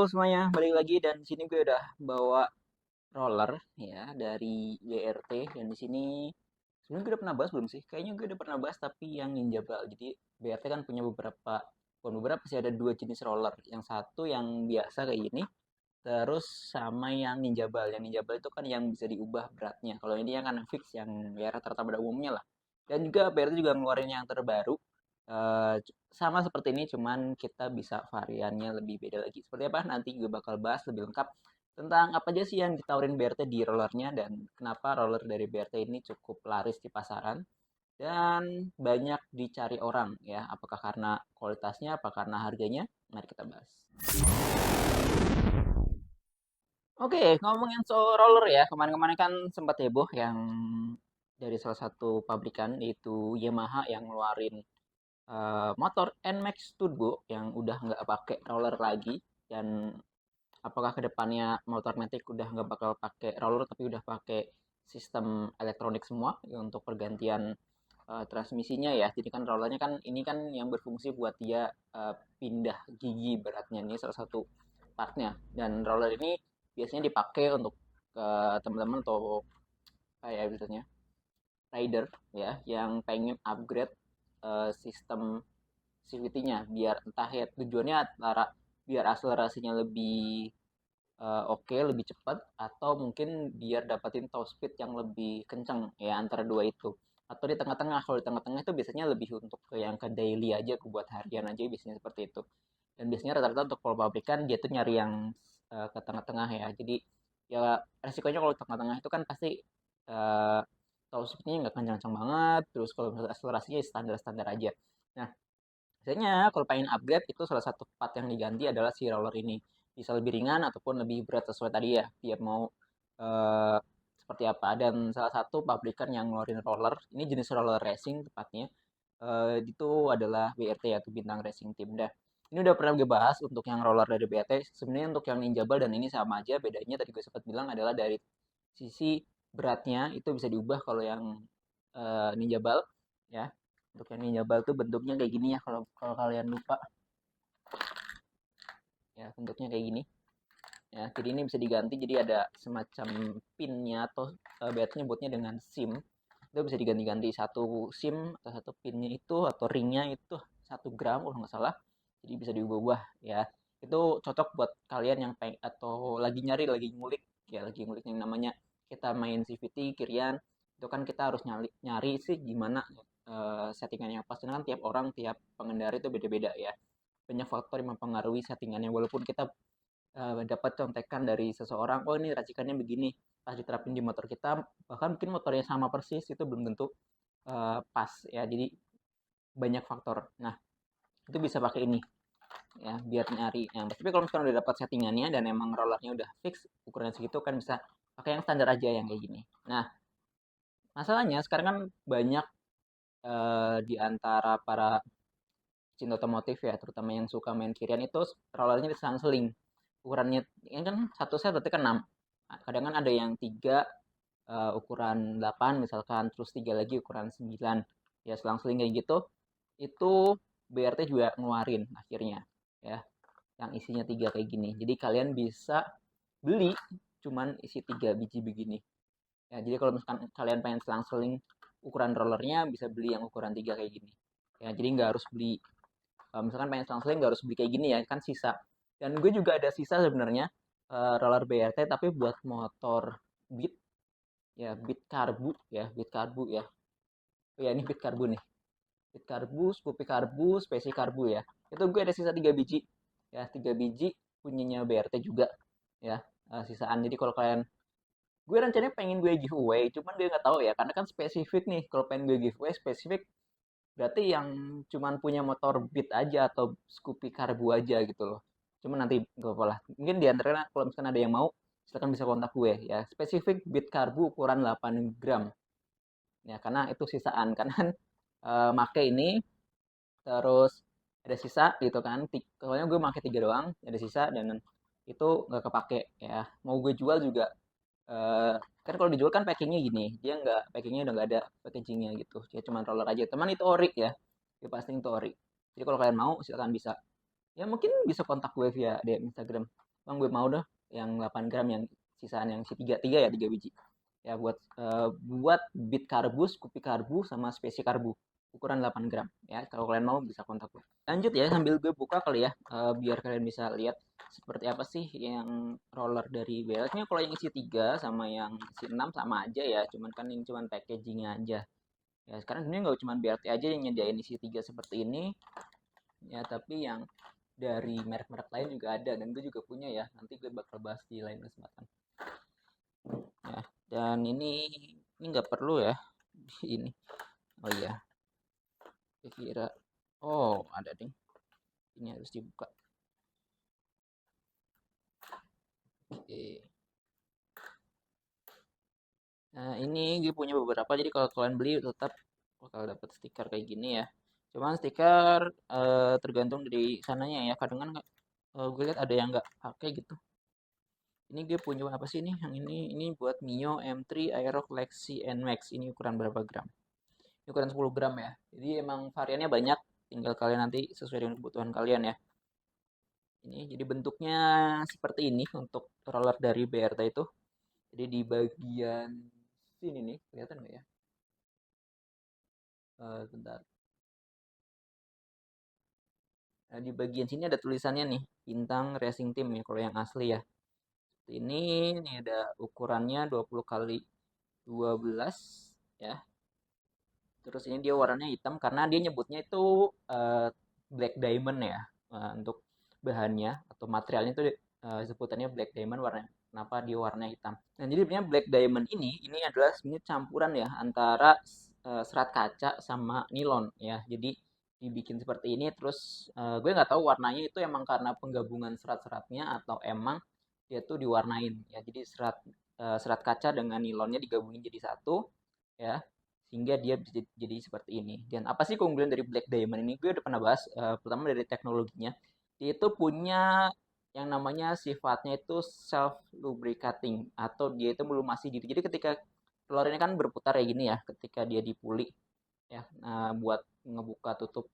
semuanya, balik lagi dan di sini gue udah bawa roller ya dari BRT dan di sini sebenarnya gue udah pernah bahas belum sih? Kayaknya gue udah pernah bahas tapi yang Ninja Ball. Jadi BRT kan punya bukan beberapa sih, ada dua jenis roller. Yang satu yang biasa kayak gini, terus sama yang Ninja Ball. Yang Ninja Ball itu kan yang bisa diubah beratnya. Kalau ini yang kan fix yang ya rata-rata pada umumnya lah. Dan juga BRT juga ngeluarin yang terbaru. Sama seperti ini, cuman kita bisa variannya lebih beda lagi. Seperti apa? Nanti gue bakal bahas lebih lengkap tentang apa aja sih yang ditawarin BRT di rollernya dan kenapa roller dari BRT ini cukup laris di pasaran dan banyak dicari orang ya. Apakah karena kualitasnya, apa karena harganya? Mari kita bahas. Oke, ngomongin soal roller ya, kemarin-kemarin kan sempat heboh yang dari salah satu pabrikan yaitu Yamaha yang ngeluarin motor NMAX Turbo yang udah nggak pakai roller lagi dan apakah kedepannya motor Matic udah nggak bakal pakai roller tapi udah pakai sistem elektronik semua ya, untuk pergantian transmisinya ya. Jadi kan rollernya kan ini kan yang berfungsi buat dia pindah gigi beratnya, ini salah satu partnya. Dan roller ini biasanya dipakai untuk teman-teman atau kayak misalnya rider ya yang pengen upgrade sistem CVT-nya biar entah ya tujuannya antara biar akselerasinya lebih oke, lebih cepat atau mungkin biar dapatin top speed yang lebih kencang ya antara dua itu. Atau di tengah-tengah, kalau di tengah-tengah itu biasanya lebih untuk ke yang ke daily aja, ke buat harian aja biasanya seperti itu. Dan biasanya rata-rata untuk kalau pabrikan dia tuh nyari yang ke tengah-tengah ya. Jadi ya resikonya kalau tengah-tengah itu kan pasti uh, top speednya nggak kencang-kencang banget, terus kalau misalnya akselerasinya standar-standar aja. Nah, biasanya kalau pengen upgrade itu salah satu part yang diganti adalah si roller ini. Bisa lebih ringan ataupun lebih berat sesuai tadi ya. Dia mau eh, seperti apa. Dan salah satu pabrikan yang ngeluarin roller, ini jenis roller racing tepatnya, itu adalah BRT yaitu Bintang Racing Team. Dah. Ini udah pernah gue bahas untuk yang roller dari BRT. Sebenarnya untuk yang Ninja Ball dan ini sama aja. Bedanya tadi gue sempat bilang adalah dari sisi beratnya itu bisa diubah kalau yang Ninja Ball ya. Untuk yang Ninja Ball tuh bentuknya kayak gini ya kalau kalau kalian lupa ya bentuknya kayak gini ya. Jadi ini bisa diganti jadi ada semacam pinnya atau bednya buatnya dengan SIM. Itu bisa diganti-ganti satu SIM atau satu pinnya itu atau ringnya itu 1 gram kalau nggak salah. Jadi bisa diubah-ubah ya. Itu cocok buat kalian yang pengen atau lagi nyari lagi ngulik ya lagi ngulik yang namanya kita main CVT kirian itu kan kita harus nyari, nyari sih gimana settingannya pas karena kan tiap orang tiap pengendara itu beda-beda ya banyak faktor yang mempengaruhi settingannya walaupun kita dapat contekan dari seseorang oh ini racikannya begini pas diterapin di motor kita bahkan mungkin motornya sama persis itu belum tentu pas ya jadi banyak faktor nah itu bisa pakai ini ya biar nyari yang tapi kalau misalkan udah dapat settingannya dan emang rollernya udah fix ukurannya segitu kan bisa pakai yang standar aja yang kayak gini nah masalahnya sekarang kan banyak di antara para cinta otomotif ya terutama yang suka main kirian itu rollernya diselang-seling ukurannya ini kan satu set berarti kan 6 kadang kan ada yang tiga ukuran 8 misalkan terus tiga lagi ukuran 9 ya selang-seling kayak gitu itu BRT juga ngeluarin akhirnya ya yang isinya tiga kayak gini jadi kalian bisa beli cuman isi 3 biji begini ya jadi kalau misalkan kalian pengen selang-seling ukuran rollernya bisa beli yang ukuran 3 kayak gini ya jadi nggak harus beli misalkan pengen selang-seling nggak harus beli kayak gini ya kan sisa dan gue juga ada sisa sebenarnya roller BRT tapi buat motor Beat ya Beat Karbu ya Beat Karbu ya oh, ya ini Beat Karbu nih Beat Karbu Scoopy Karbu Speci Karbu ya itu gue ada sisa 3 biji ya 3 biji punyanya BRT juga ya sisaan jadi kalau kalian gue rencananya pengen gue giveaway cuman gue nggak tahu ya karena kan spesifik nih kalau pengen gue giveaway spesifik berarti yang cuman punya motor Beat aja atau Scoopy Karbu aja gitu loh. Cuman nanti gak apa lah. Mungkin di antara kalau misalkan ada yang mau, silakan bisa kontak gue ya. Spesifik Beat Karbu ukuran 8 gram. Ya, karena itu sisaan. Karena make ini terus ada sisa gitu kan. Soalnya gue make 3 doang, ada sisa dan itu nggak kepake ya. Mau gue jual juga eh kan kalau dijual kan packingnya gini, dia nggak packingnya udah nggak ada packagingnya gitu, dia cuma roller aja. Teman itu ori ya, dia pasti itu ori. Jadi kalau kalian mau silakan bisa. Ya mungkin bisa kontak gue via DM Instagram. Bang gue mau deh yang 8 gram, yang sisaan yang si 3 ya, 3 biji. Ya buat bit karbu, Scoopy karbu, sama spesi karbu. Ukuran 8 gram. Ya, kalau kalian mau bisa kontak gue. Lanjut ya, sambil gue buka kali ya, biar kalian bisa lihat seperti apa sih yang roller dari BLX-nya. Kalau yang isi 3 sama yang isi 6 sama aja ya, cuman kan ini cuman packagingnya aja. Ya, sekarang sebenarnya nggak cuma BLT aja yang nyediain isi 3 seperti ini. Ya, tapi yang dari merek-merek lain juga ada, dan gue juga punya ya. Nanti gue bakal bahas di lain kesempatan. Ya, dan ini nggak perlu ya. Ini. Oh iya, gue kira. Oh, ada ding. Ini harus dibuka. Oke. Nah, ini gue punya beberapa, jadi kalau kalian beli tetap bakal dapat stiker kayak gini ya. Cuman stiker tergantung dari sananya ya. Kadang kan gue lihat ada yang nggak pakai gitu. Ini gue punya apa sih ini? Yang ini buat Mio M3 Aero Flexi NMAX. Ini ukuran berapa gram? Ini ukuran 10 gram ya. Jadi emang variannya banyak. Tinggal kalian nanti sesuai dengan kebutuhan kalian ya. Ini jadi bentuknya seperti ini untuk roller dari BRT itu. Jadi di bagian sini nih, kelihatan nggak ya? Bentar. Nah, di bagian sini ada tulisannya nih, Bintang Racing Team ya kalau yang asli ya. Ini ada ukurannya 20 kali 12 ya. Terus ini dia warnanya hitam karena dia nyebutnya itu black diamond ya. Untuk bahannya atau materialnya itu sebutannya black diamond, warna kenapa dia warna hitam. Nah, jadi sebenarnya black diamond ini adalah sebenarnya campuran ya antara serat kaca sama nilon ya. Jadi dibikin seperti ini, terus gue nggak tahu warnanya itu emang karena penggabungan serat-seratnya atau emang dia tuh diwarnain ya. Jadi serat kaca dengan nilonnya digabungin jadi satu ya, sehingga dia bisa jadi seperti ini. Dan apa sih keunggulan dari Black Diamond ini? Gue udah pernah bahas, pertama dari teknologinya. Dia itu punya yang namanya sifatnya itu self lubricating, atau dia itu melumasi diri. Jadi ketika telur ini kan berputar kayak gini ya, ketika dia dipuli ya, buat ngebuka tutup.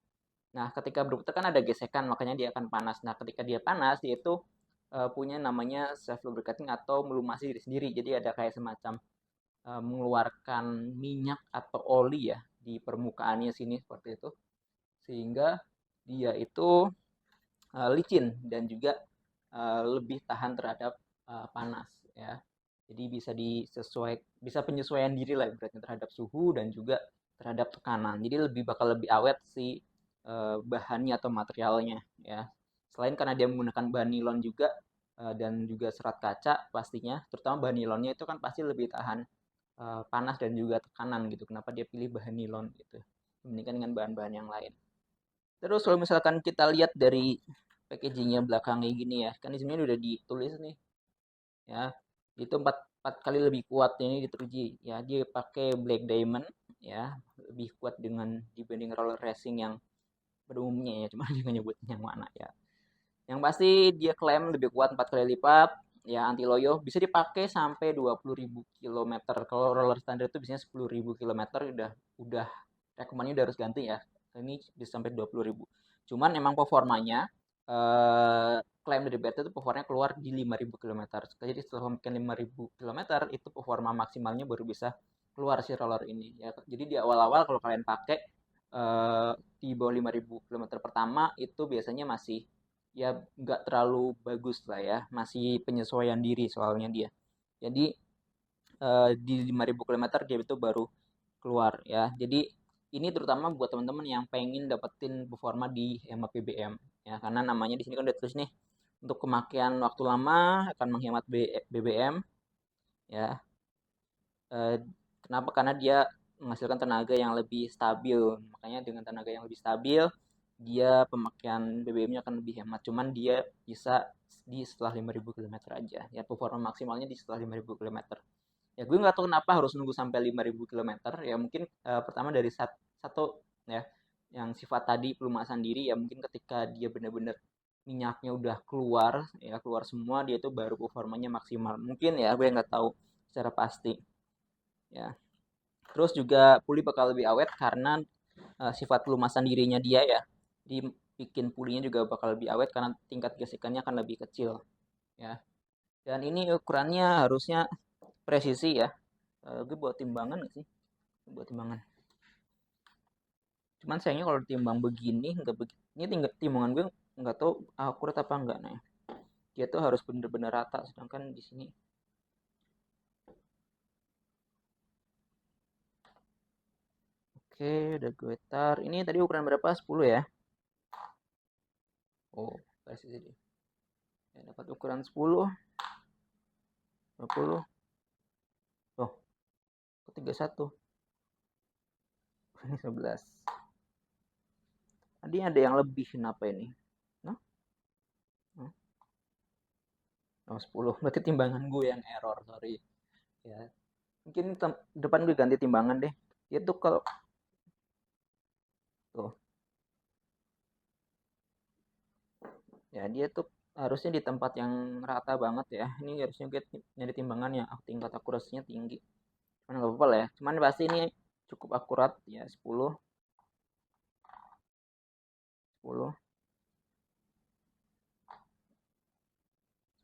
Nah, ketika berputar kan ada gesekan, makanya dia akan panas. Nah, ketika dia panas, dia itu punya namanya self lubricating atau melumasi diri sendiri. Jadi ada kayak semacam mengeluarkan minyak atau oli ya di permukaannya sini seperti itu, sehingga dia itu licin dan juga lebih tahan terhadap panas ya. Jadi bisa penyesuaian diri lah berarti terhadap suhu dan juga terhadap tekanan. Jadi bakal lebih awet si bahannya atau materialnya ya. Selain karena dia menggunakan bahan nilon juga dan juga serat kaca pastinya, terutama bahan nilonnya itu kan pasti lebih tahan panas dan juga tekanan gitu. Kenapa dia pilih bahan nilon gitu dibandingkan dengan bahan-bahan yang lain. Terus kalau misalkan kita lihat dari packagingnya belakang kayak gini ya, kan di sini udah ditulis nih ya, itu empat kali lebih kuat ini diteruji ya. Dia pakai black diamond ya, lebih kuat dibanding roller racing yang pada umumnya ya, cuma dia nggak nyebutin yang mana ya. Yang pasti dia klaim lebih kuat 4 kali lipat ya, anti loyo, bisa dipakai sampai 20.000 kilometer. Kalau roller standar itu biasanya 10.000 kilometer udah rekomennya udah harus ganti ya. Ini bisa sampai 20.000. Cuman emang performanya klaim dari BRT itu performanya keluar di 5.000 kilometer. Jadi setelah memakai 5.000 kilometer itu performa maksimalnya baru bisa keluar si roller ini ya. Jadi di awal-awal kalau kalian pakai di bawah 5.000 kilometer pertama itu biasanya masih ya nggak terlalu bagus lah ya, masih penyesuaian diri soalnya dia. Jadi di 5.000 kilometer dia itu baru keluar ya. Jadi ini terutama buat teman-teman yang pengen dapetin performa di hemat BBM ya, karena namanya di sini kan udah tulis nih, untuk pemakaian waktu lama akan menghemat BBM ya. Eh, Kenapa? Karena dia menghasilkan tenaga yang lebih stabil. Makanya dengan tenaga yang lebih stabil, dia pemakaian BBM-nya akan lebih hemat. Cuman dia bisa di setelah 5.000 kilometer aja. Ya, performa maksimalnya di setelah 5.000 kilometer. Ya, gue nggak tahu kenapa harus nunggu sampai 5.000 kilometer. Ya, mungkin pertama dari satu ya, yang sifat tadi pelumasan diri, ya mungkin ketika dia benar-benar minyaknya udah keluar, ya keluar semua, dia itu baru performanya maksimal. Mungkin ya, gue nggak tahu secara pasti. Ya. Terus juga puli bakal lebih awet karena sifat pelumasan dirinya dia ya. Bikin pulinya juga bakal lebih awet karena tingkat gesekannya akan lebih kecil. ya. Dan ini ukurannya harusnya presisi ya. Gue buat timbangan nggak sih? Buat timbangan. Cuman sayangnya kalau timbang begini nggak begini. Ini timbangan gue nggak tahu akurat apa enggak nih. Dia tuh harus bener-bener rata, sedangkan di sini. Oke, udah gue tar. Ini tadi ukuran berapa? 10 ya? Oh, presisi dia. Ya, dapat ukuran 10, 20. Oh, 31. Ini 11. Tadi ada yang lebih, kenapa ini? Nah, oh, 10. Berarti timbangan gue yang error, sorry. Ya, mungkin depan gue ganti timbangan deh. Dia tuh kalau tuh, ya dia tuh harusnya di tempat yang rata banget ya. Ini harusnya gue nyari timbangan yang tingkat akurasinya tinggi. Cuman nggak apa-apa lah ya. Cuman pasti ini cukup akurat ya, 10, 10,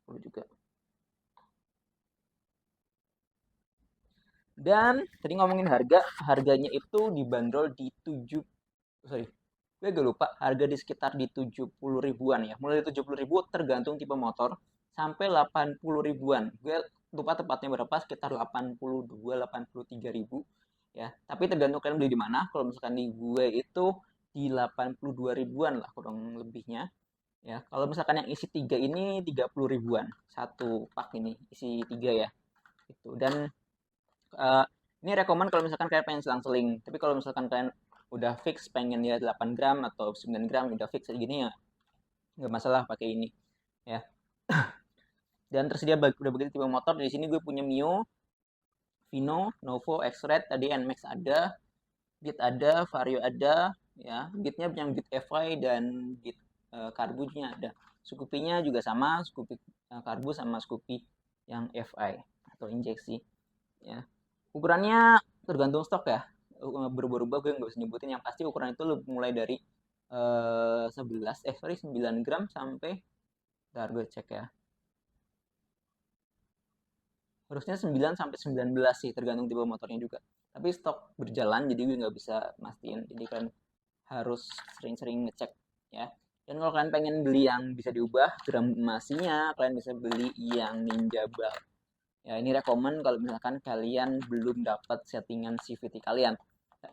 10 juga. Dan tadi ngomongin harganya itu dibanderol di 7, sorry, gue agak lupa, harga di sekitar di 70 ribuan ya. Mulai dari 70 ribu tergantung tipe motor sampai 80 ribuan. Gue lupa tepatnya berapa, sekitar 82, 83 ribu ya. Tapi tergantung kalian beli di mana. Kalau misalkan di gue itu di 82 ribuan lah kurang lebihnya ya. Kalau misalkan yang isi 3 ini 30 ribuan. Satu pak ini isi 3 ya. Itu. Dan uh, ini rekomen kalau misalkan kalian pengen selang-seling. Tapi kalau misalkan kalian udah fix pengen ya 8 gram atau 9 gram udah fix kayak gini ya nggak masalah pakai ini ya. Dan tersedia udah begitu tipe motor. Di sini gue punya Mio, Vino, Novo, X-Red, tadi NMAX ada, Beat ada, Vario ada, ya. Beatnya yang Beat FI dan Beat Carbunya ada. Scoopy-nya juga sama, Scoopy Carbu sama Scoopy yang FI atau injeksi, ya. Ukurannya tergantung stok ya, berubah-ubah, gue nggak bisa nyebutin. Yang pasti ukuran itu mulai dari 9 gram sampai, ntar gue cek ya, harusnya 9 sampai 19 sih, tergantung tipe motornya juga. Tapi stok berjalan jadi gue nggak bisa mastiin, jadi kan harus sering-sering ngecek ya. Dan kalau kalian pengen beli yang bisa diubah gram emasinya, kalian bisa beli yang Ninja Bulb ya. Ini rekomen kalau misalkan kalian belum dapat settingan CVT kalian,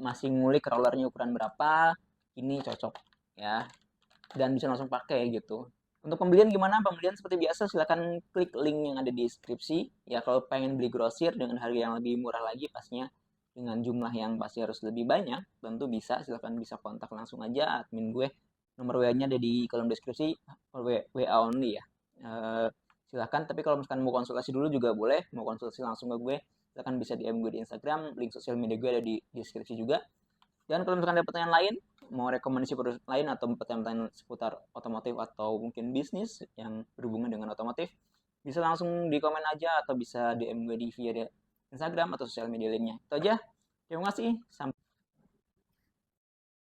masih ngulik rollernya ukuran berapa, ini cocok ya, dan bisa langsung pakai gitu. Untuk pembelian gimana? Pembelian seperti biasa silahkan klik link yang ada di deskripsi. Ya kalau pengen beli grosir dengan harga yang lebih murah lagi pastinya, dengan jumlah yang pasti harus lebih banyak, tentu bisa. Silahkan bisa kontak langsung aja admin gue. Nomor WA-nya ada di kolom deskripsi, WA only ya. Silahkan, tapi kalau misalkan mau konsultasi dulu juga boleh, mau konsultasi langsung ke gue, silahkan bisa DM gue di Instagram, link sosial media gue ada di deskripsi juga. Dan kalau misalkan ada pertanyaan lain, mau rekomendasi produk lain atau pertanyaan seputar otomotif atau mungkin bisnis yang berhubungan dengan otomotif, bisa langsung di komen aja atau bisa DM gue di via Instagram atau sosial media lainnya. Itu aja. Terima kasih. Sampai